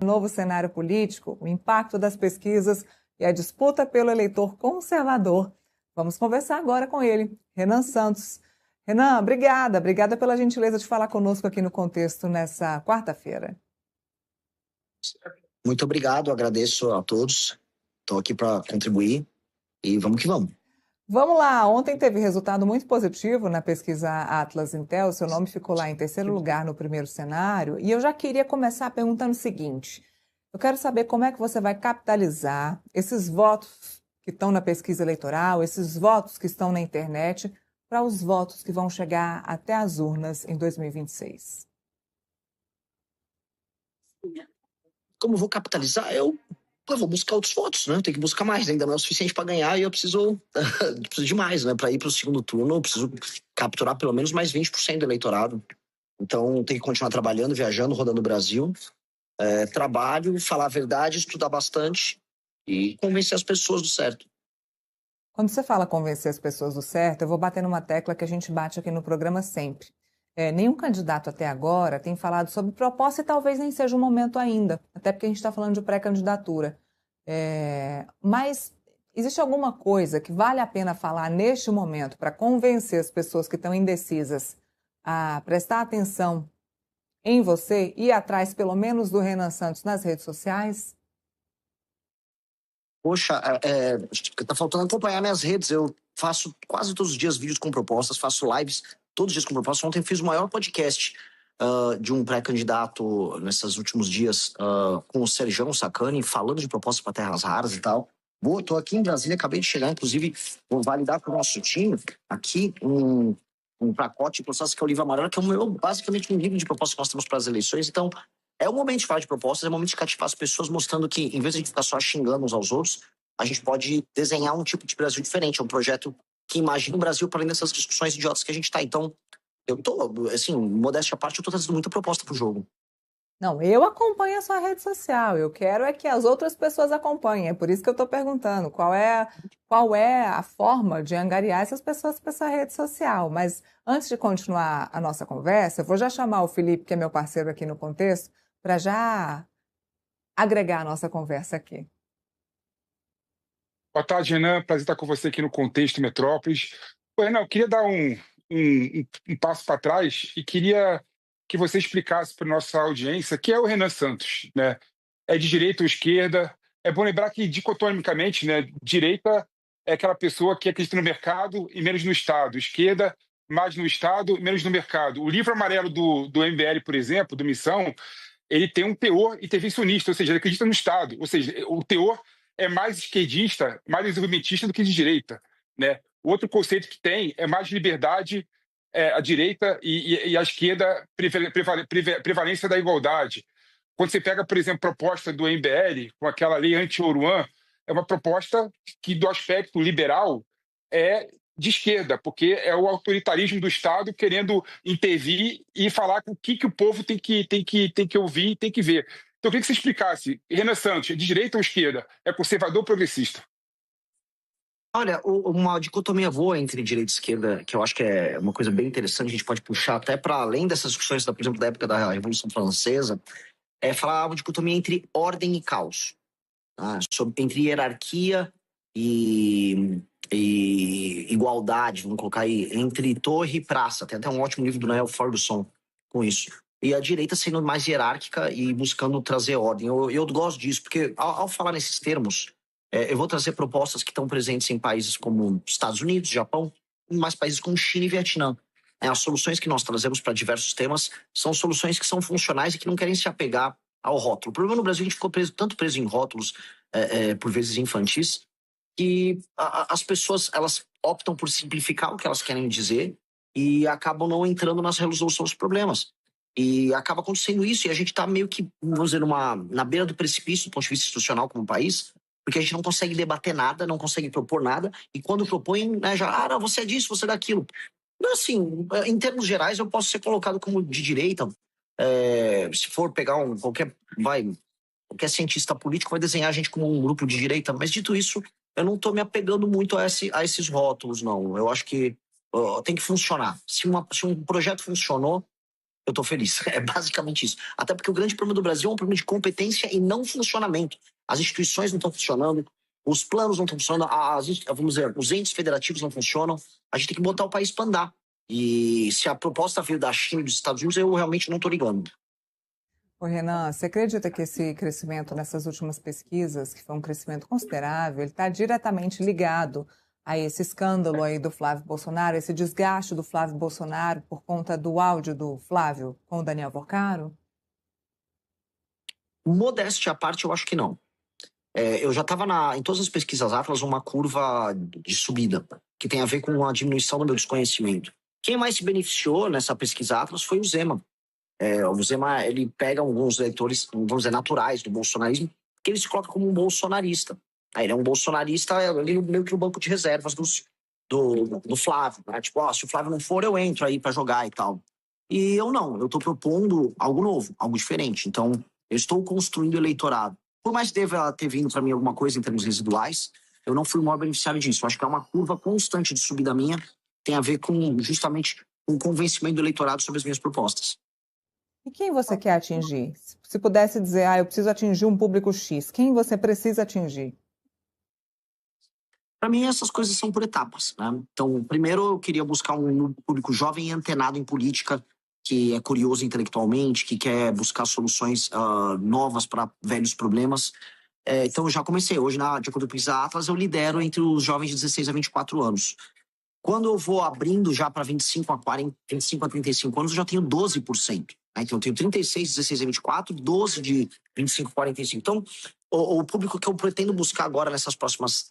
novo cenário político, o impacto das pesquisas e a disputa pelo eleitor conservador. Vamos conversar agora com ele, Renan Santos. Renan, obrigada pela gentileza de falar conosco aqui no Contexto nessa quarta-feira. Muito obrigado, agradeço a todos. Estou aqui para contribuir e vamos que vamos. Vamos lá, ontem teve resultado muito positivo na pesquisa Atlas Intel, seu nome ficou lá em terceiro lugar no primeiro cenário, e eu já queria começar perguntando o seguinte, eu quero saber como é que você vai capitalizar esses votos que estão na pesquisa eleitoral, esses votos que estão na internet, para os votos que vão chegar até as urnas em 2026. Como vou capitalizar? Eu vou buscar outros votos, né? Tem que buscar mais, ainda não é o suficiente para ganhar e eu preciso de mais, né? Para ir para o segundo turno, eu preciso capturar pelo menos mais 20% do eleitorado. Então, tem que continuar trabalhando, viajando, rodando o Brasil. Trabalho, falar a verdade, estudar bastante e convencer as pessoas do certo. Quando você fala convencer as pessoas do certo, eu vou bater numa tecla que a gente bate aqui no programa sempre. Nenhum candidato até agora tem falado sobre proposta e talvez nem seja o momento ainda, até porque a gente está falando de pré-candidatura. Mas existe alguma coisa que vale a pena falar neste momento para convencer as pessoas que estão indecisas a prestar atenção em você e ir atrás, pelo menos, do Renan Santos nas redes sociais? Poxa, tá faltando acompanhar minhas redes. Eu faço quase todos os dias vídeos com propostas, faço lives todos os dias com propostas. Ontem fiz o maior podcast de um pré-candidato nesses últimos dias com o Serjão Sacani, falando de propostas para terras raras e tal. Tô aqui em Brasília, acabei de chegar, inclusive vou validar com o nosso time aqui um pacote de propostas que é o Livro Amarelo, que é basicamente um livro de propostas que nós temos para as eleições. Então, é o momento de falar de propostas, é o momento de cativar as pessoas, mostrando que, em vez de a gente ficar só xingando uns aos outros, a gente pode desenhar um tipo de Brasil diferente. É um projeto que imagina o Brasil para além dessas discussões idiotas que a gente está. Então, eu tô, assim, modéstia à parte, eu tô trazendo muita proposta pro jogo. Não, eu acompanho a sua rede social, eu quero é que as outras pessoas acompanhem, é por isso que eu estou perguntando qual é a forma de angariar essas pessoas para essa rede social. Mas antes de continuar a nossa conversa, eu vou já chamar o Felipe, que é meu parceiro aqui no Contexto, para já agregar a nossa conversa aqui. Boa tarde, Renan. Prazer estar com você aqui no Contexto Metrópolis. Renan, eu queria dar um passo para trás e queria que você explicasse para a nossa audiência quem é o Renan Santos, né? É de direita ou esquerda? É bom lembrar que, dicotomicamente, né, direita é aquela pessoa que acredita no mercado e menos no Estado. Esquerda, mais no Estado e menos no mercado. O livro amarelo do MBL, por exemplo, do Missão, ele tem um teor intervencionista, ou seja, ele acredita no Estado. Ou seja, o teor é mais esquerdista, mais desenvolvimentista do que de direita, né? O outro conceito que tem é mais liberdade, a direita e a esquerda, prevalência da igualdade. Quando você pega, por exemplo, a proposta do MBL, com aquela lei anti-Oruan, é uma proposta que, do aspecto liberal, é de esquerda, porque é o autoritarismo do Estado querendo intervir e falar o que o povo tem que ouvir e tem que ver. Então, eu queria que você explicasse, Renan Santos, é de direita ou esquerda? É conservador ou progressista? Olha, uma dicotomia boa entre direita e esquerda, que eu acho que é uma coisa bem interessante, a gente pode puxar até para além dessas discussões, por exemplo, da época da Revolução Francesa, é falar uma dicotomia entre ordem e caos. Entre hierarquia e igualdade, vamos colocar aí, entre torre e praça. Tem até um ótimo livro do Noel Ferguson com isso. E a direita sendo mais hierárquica e buscando trazer ordem. Eu gosto disso, porque ao falar nesses termos, eu vou trazer propostas que estão presentes em países como Estados Unidos, Japão, e mais países como China e Vietnã. As soluções que nós trazemos para diversos temas são soluções que são funcionais e que não querem se apegar ao rótulo. O problema no Brasil, a gente ficou tanto preso em rótulos, por vezes infantis, que as pessoas elas optam por simplificar o que elas querem dizer e acabam não entrando nas resoluções dos problemas. E acaba acontecendo isso, e a gente está meio que, vamos dizer, na beira do precipício do ponto de vista institucional como país, porque a gente não consegue debater nada, não consegue propor nada, e quando propõe, né, já, não, você é disso, você é daquilo. Mas, assim, em termos gerais, eu posso ser colocado como de direita. Se for pegar qualquer cientista político vai desenhar a gente como um grupo de direita, mas dito isso, eu não estou me apegando muito a esses rótulos, não. Eu acho que tem que funcionar. Se um projeto funcionou, eu tô feliz. É basicamente isso. Até porque o grande problema do Brasil é um problema de competência e não funcionamento. As instituições não estão funcionando, os planos não estão funcionando, vamos dizer, os entes federativos não funcionam. A gente tem que botar o país para andar. E se a proposta veio da China e dos Estados Unidos, eu realmente não estou ligando. Ô, Renan, você acredita que esse crescimento nessas últimas pesquisas, que foi um crescimento considerável, ele está diretamente ligado a esse escândalo aí do Flávio Bolsonaro, esse desgaste do Flávio Bolsonaro por conta do áudio do Flávio com o Daniel Vocaro? Modéstia à parte, eu acho que não. Eu já estava em todas as pesquisas Atlas uma curva de subida, que tem a ver com a diminuição do meu desconhecimento. Quem mais se beneficiou nessa pesquisa Atlas foi o Zema. O Zema, ele pega alguns eleitores, vamos dizer, naturais do bolsonarismo, que ele se coloca como um bolsonarista. Ele é um bolsonarista ali meio que no banco de reservas do Flávio. Né? Tipo, se o Flávio não for, eu entro aí para jogar e tal. E eu não, eu estou propondo algo novo, algo diferente. Então, eu estou construindo eleitorado. Por mais que deva ter vindo para mim alguma coisa em termos residuais, eu não fui o maior beneficiário disso. Eu acho que é uma curva constante de subida minha, tem a ver com justamente o convencimento do eleitorado sobre as minhas propostas. E quem você quer atingir? Se pudesse dizer, eu preciso atingir um público X, quem você precisa atingir? Para mim, essas coisas são por etapas, né? Então, primeiro eu queria buscar um público jovem e antenado em política, que é curioso intelectualmente, que quer buscar soluções novas para velhos problemas. Então, eu já comecei. Hoje, de acordo com o Pesquisa Atlas, eu lidero entre os jovens de 16 a 24 anos. Quando eu vou abrindo já para 25 a 40, 25 a 35 anos, eu já tenho 12%. Né? Então, eu tenho 36, 16 a 24, 12 de 25 a 45. Então, o público que eu pretendo buscar agora nessas próximas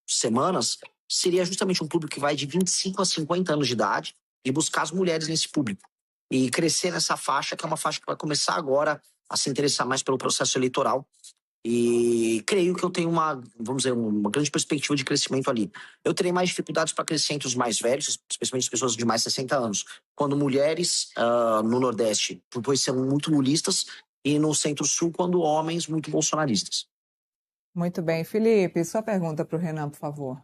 semanas seria justamente um público que vai de 25 a 50 anos de idade e buscar as mulheres nesse público. E crescer nessa faixa, que é uma faixa que vai começar agora a se interessar mais pelo processo eleitoral. E creio que eu tenho vamos dizer, uma grande perspectiva de crescimento ali. Eu terei mais dificuldades para crescer entre os mais velhos, especialmente as pessoas de mais de 60 anos. Quando mulheres no Nordeste, pois são muito lulistas, e no Centro-Sul, quando homens muito bolsonaristas. Muito bem. Felipe, sua pergunta para o Renan, por favor.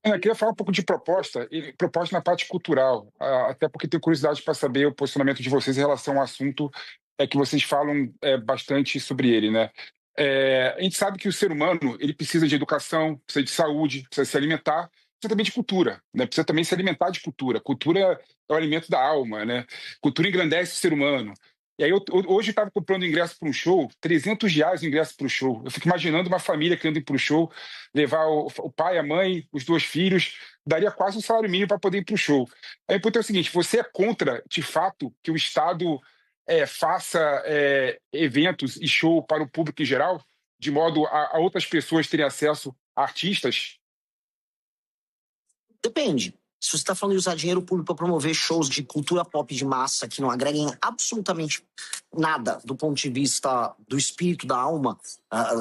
Eu queria falar um pouco de proposta, e proposta na parte cultural, até porque tenho curiosidade para saber o posicionamento de vocês em relação ao assunto que vocês falam bastante sobre ele, né? A gente sabe que o ser humano ele precisa de educação, precisa de saúde, precisa se alimentar, precisa também de cultura, né? Precisa também se alimentar de cultura. Cultura é o alimento da alma, né? Cultura engrandece o ser humano. E aí, hoje eu estava comprando ingresso para um show, R$ 300 o ingresso para o show. Eu fico imaginando uma família querendo ir para o show, levar o pai, a mãe, os 2 filhos, daria quase um salário mínimo para poder ir para o show. Aí, então é o seguinte, você é contra, de fato, que o Estado faça eventos e show para o público em geral, de modo a outras pessoas terem acesso a artistas? Depende. Se você está falando de usar dinheiro público para promover shows de cultura pop de massa que não agreguem absolutamente nada do ponto de vista do espírito, da alma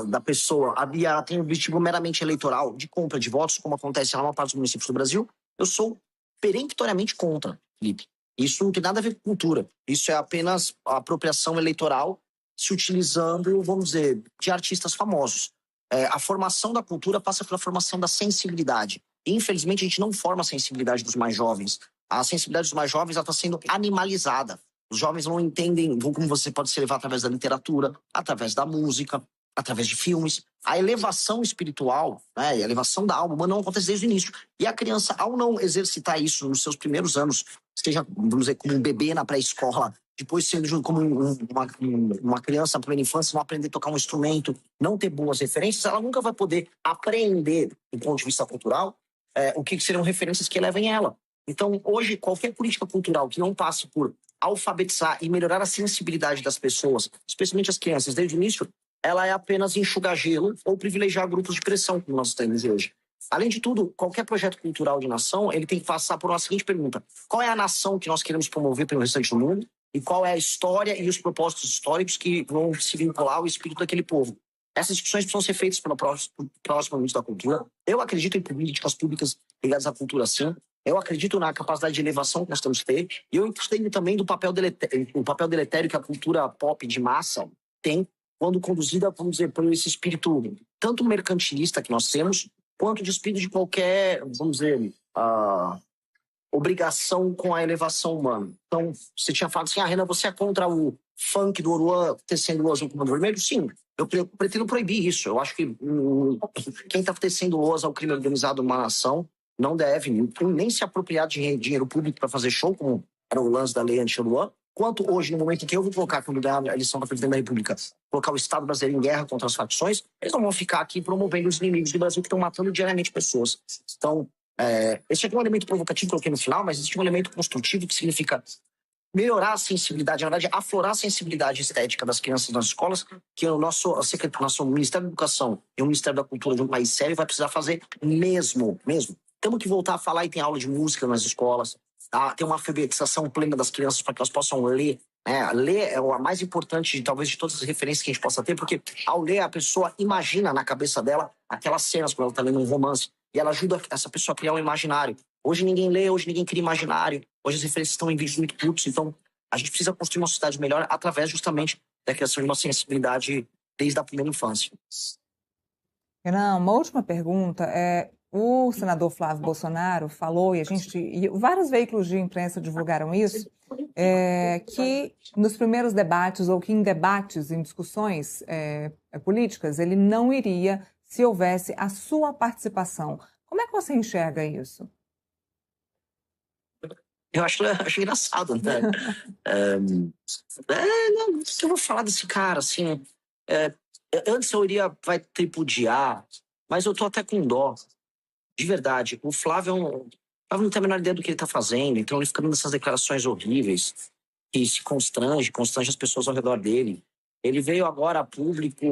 da pessoa, e ela tem um objetivo meramente eleitoral, de compra de votos, como acontece na maior parte dos municípios do Brasil, eu sou peremptoriamente contra, Felipe. Isso não tem nada a ver com cultura. Isso é apenas a apropriação eleitoral se utilizando, vamos dizer, de artistas famosos. A formação da cultura passa pela formação da sensibilidade. Infelizmente, a gente não forma a sensibilidade dos mais jovens. A sensibilidade dos mais jovens está sendo animalizada. Os jovens não entendem como você pode se elevar através da literatura, através da música, através de filmes. A elevação espiritual, né, a elevação da alma humana não acontece desde o início. E a criança, ao não exercitar isso nos seus primeiros anos, seja, vamos dizer, como um bebê na pré-escola, depois sendo como uma criança na primeira infância, não aprender a tocar um instrumento, não ter boas referências, ela nunca vai poder aprender, do ponto de vista cultural, o que seriam referências que levem ela. Então, hoje, qualquer política cultural que não passe por alfabetizar e melhorar a sensibilidade das pessoas, especialmente as crianças, desde o início, ela é apenas enxugar gelo ou privilegiar grupos de pressão, como nós temos hoje. Além de tudo, qualquer projeto cultural de nação, ele tem que passar por uma seguinte pergunta: qual é a nação que nós queremos promover pelo restante do mundo? E qual é a história e os propósitos históricos que vão se vincular ao espírito daquele povo? Essas discussões precisam ser feitas pelo próximo ministro da Cultura. Eu acredito em políticas públicas ligadas à cultura, sim. Eu acredito na capacidade de elevação que nós temos que ter. E eu entendo também do papel deletério que a cultura pop de massa tem quando conduzida, vamos dizer, por esse espírito tanto mercantilista que nós temos, quanto de espírito de qualquer, vamos dizer, obrigação com a elevação humana. Então, você tinha falado assim, Renan, você é contra o funk do Oruan tecendo o azul com o vermelho? Sim, eu pretendo proibir isso. Eu acho que quem está tecendo lousa ao crime organizado numa nação não deve nem se apropriar de dinheiro público para fazer show, como era o lance da lei anti-Oruan, quanto hoje, no momento em que eu vou colocar, quando ganhar a eleição para presidente da República, colocar o Estado brasileiro em guerra contra as facções, eles não vão ficar aqui promovendo os inimigos do Brasil que estão matando diariamente pessoas. Então, esse aqui é um elemento provocativo que eu coloquei no final, mas existe um elemento construtivo que significa melhorar a sensibilidade, na verdade, aflorar a sensibilidade estética das crianças nas escolas, que o nosso Ministério da Educação e o Ministério da Cultura de um país sério vai precisar fazer mesmo. Temos que voltar a falar e ter aula de música nas escolas, tá? Ter uma alfabetização plena das crianças para que elas possam ler. Ler é a mais importante, talvez, de todas as referências que a gente possa ter, porque ao ler, a pessoa imagina na cabeça dela aquelas cenas quando ela está lendo um romance, e ela ajuda essa pessoa a criar um imaginário. Hoje ninguém lê, hoje ninguém cria imaginário, hoje as referências estão em vídeos muito curtos, então a gente precisa construir uma sociedade melhor através justamente da criação de uma sensibilidade desde a primeira infância. Renan, uma última pergunta. O senador Flávio Bolsonaro falou, e vários veículos de imprensa divulgaram isso, que nos primeiros debates, ou que em debates, em discussões políticas, ele não iria se houvesse a sua participação. Como é que você enxerga isso? Eu acho engraçado, né? Não, o que eu vou falar desse cara, assim? Antes eu iria tripudiar, mas eu tô até com dó. De verdade. O Flávio não tem a menor ideia do que ele tá fazendo, então ele fica dando essas declarações horríveis que se constrange as pessoas ao redor dele. Ele veio agora a público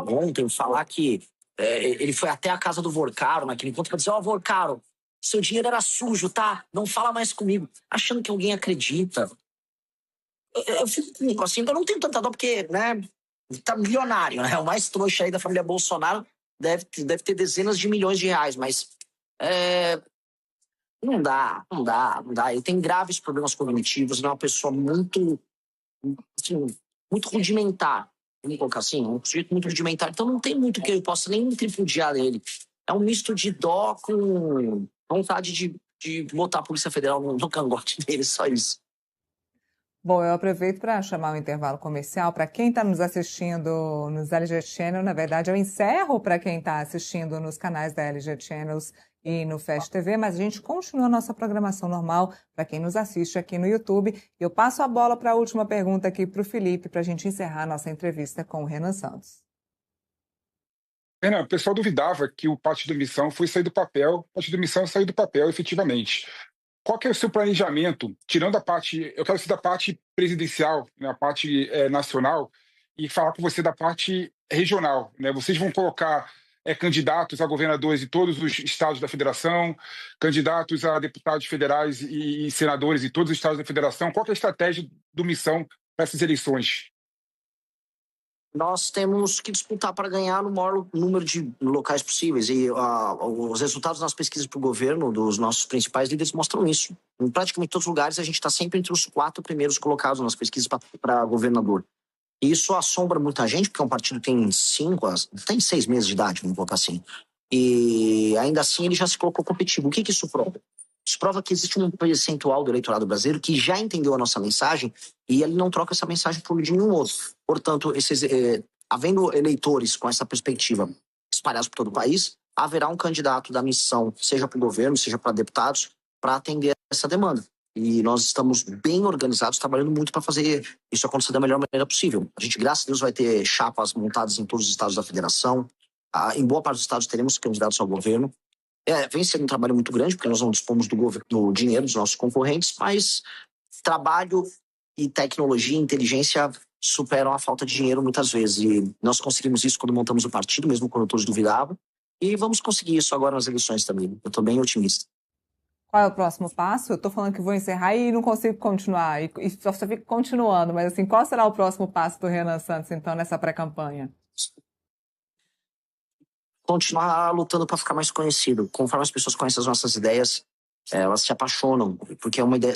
ontem falar que ele foi até a casa do Vorcaro naquele encontro para dizer, Vorcaro, seu dinheiro era sujo, tá? Não fala mais comigo. Achando que alguém acredita. Eu fico assim, eu não tenho tanta dó porque, né, tá milionário, né? O mais trouxa aí da família Bolsonaro deve ter dezenas de milhões de reais, mas não dá. Ele tem graves problemas cognitivos, ele é uma pessoa muito, assim, muito rudimentar. Vamos colocar assim, um sujeito muito rudimentar. Então não tem muito que eu possa nem tripudiar nele. É um misto de dó com vontade de botar a Polícia Federal no cangote dele, só isso. Bom, eu aproveito para chamar o intervalo comercial. Para quem está nos assistindo nos LG Channel, na verdade, eu encerro para quem está assistindo nos canais da LG Channels e no Fast TV, mas a gente continua a nossa programação normal para quem nos assiste aqui no YouTube. Eu passo a bola para a última pergunta aqui para o Felipe, para a gente encerrar a nossa entrevista com o Renan Santos. Renan, o pessoal duvidava que o Partido Missão foi sair do papel. O Partido Missão saiu do papel, efetivamente. Qual que é o seu planejamento, tirando a parte, eu quero ser da parte presidencial, né, a parte nacional, e falar com você da parte regional, né? Vocês vão colocar candidatos a governadores de todos os estados da federação, candidatos a deputados federais e senadores de todos os estados da federação. Qual que é a estratégia do Missão para essas eleições? Nós temos que disputar para ganhar no maior número de locais possíveis. E os resultados das pesquisas para o governo, dos nossos principais líderes, mostram isso. Em praticamente todos os lugares, a gente está sempre entre os 4 primeiros colocados nas pesquisas para governador. E isso assombra muita gente, porque é um partido que tem 6 meses de idade, vamos colocar assim. E ainda assim ele já se colocou competitivo. O que isso prova? Isso prova que existe um percentual do eleitorado brasileiro que já entendeu a nossa mensagem e ele não troca essa mensagem por de nenhum outro. Portanto, havendo eleitores com essa perspectiva espalhados por todo o país, haverá um candidato da missão, seja para o governo, seja para deputados, para atender essa demanda. E nós estamos bem organizados, trabalhando muito para fazer isso acontecer da melhor maneira possível. A gente, graças a Deus, vai ter chapas montadas em todos os estados da federação. Em boa parte dos estados teremos candidatos ao governo. Vem sendo um trabalho muito grande, porque nós não dispomos do dinheiro dos nossos concorrentes, mas trabalho e tecnologia e inteligência superam a falta de dinheiro muitas vezes. E nós conseguimos isso quando montamos o partido, mesmo quando todos duvidavam. E vamos conseguir isso agora nas eleições também. Eu estou bem otimista. Qual é o próximo passo? Eu estou falando que vou encerrar e não consigo continuar. E só fico continuando, mas assim, qual será o próximo passo do Renan Santos, então, nessa pré-campanha? Continuar lutando para ficar mais conhecido. Conforme as pessoas conhecem as nossas ideias, elas se apaixonam, porque é uma ideia.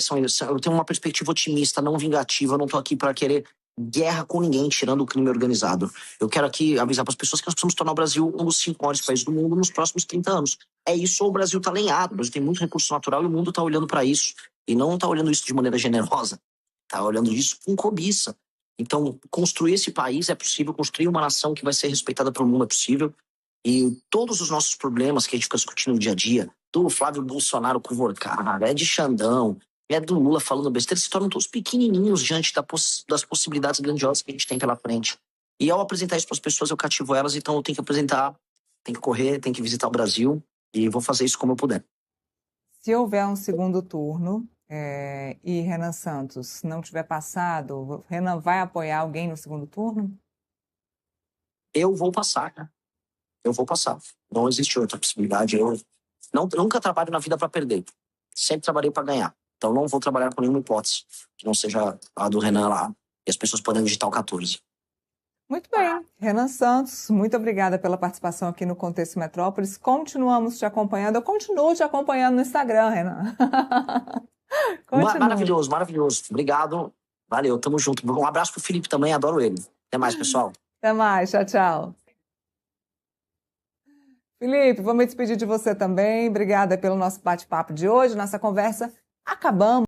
Eu tenho uma perspectiva otimista, não vingativa. Eu não estou aqui para querer guerra com ninguém, tirando o crime organizado. Eu quero aqui avisar para as pessoas que nós precisamos tornar o Brasil um dos 5 maiores países do mundo nos próximos 30 anos. É isso ou o Brasil está alinhado, o Brasil tem muito recurso natural e o mundo está olhando para isso. E não está olhando isso de maneira generosa, está olhando isso com cobiça. Então, construir esse país é possível, construir uma nação que vai ser respeitada pelo mundo é possível. E todos os nossos problemas que a gente fica discutindo no dia a dia, do Flávio Bolsonaro convocado, é de Xandão, é do Lula falando besteira, se tornam todos pequenininhos diante das possibilidades grandiosas que a gente tem pela frente. E ao apresentar isso para as pessoas, eu cativo elas, então eu tenho que apresentar, tenho que correr, tenho que visitar o Brasil e vou fazer isso como eu puder. Se houver um segundo turno e Renan Santos não tiver passado, Renan vai apoiar alguém no segundo turno? Eu vou passar, cara. Eu vou passar. Não existe outra possibilidade. Eu nunca trabalho na vida para perder. Sempre trabalhei para ganhar. Então não vou trabalhar com nenhuma hipótese que não seja a do Renan lá e as pessoas podem digitar o 14. Muito bem. Renan Santos, muito obrigada pela participação aqui no Contexto Metrópolis. Continuamos te acompanhando. Eu continuo te acompanhando no Instagram, Renan. Maravilhoso, maravilhoso. Obrigado. Valeu, tamo junto. Um abraço pro Felipe também, adoro ele. Até mais, pessoal. Até mais, tchau, tchau. Felipe, vou me despedir de você também. Obrigada pelo nosso bate-papo de hoje, nossa conversa. Acabamos.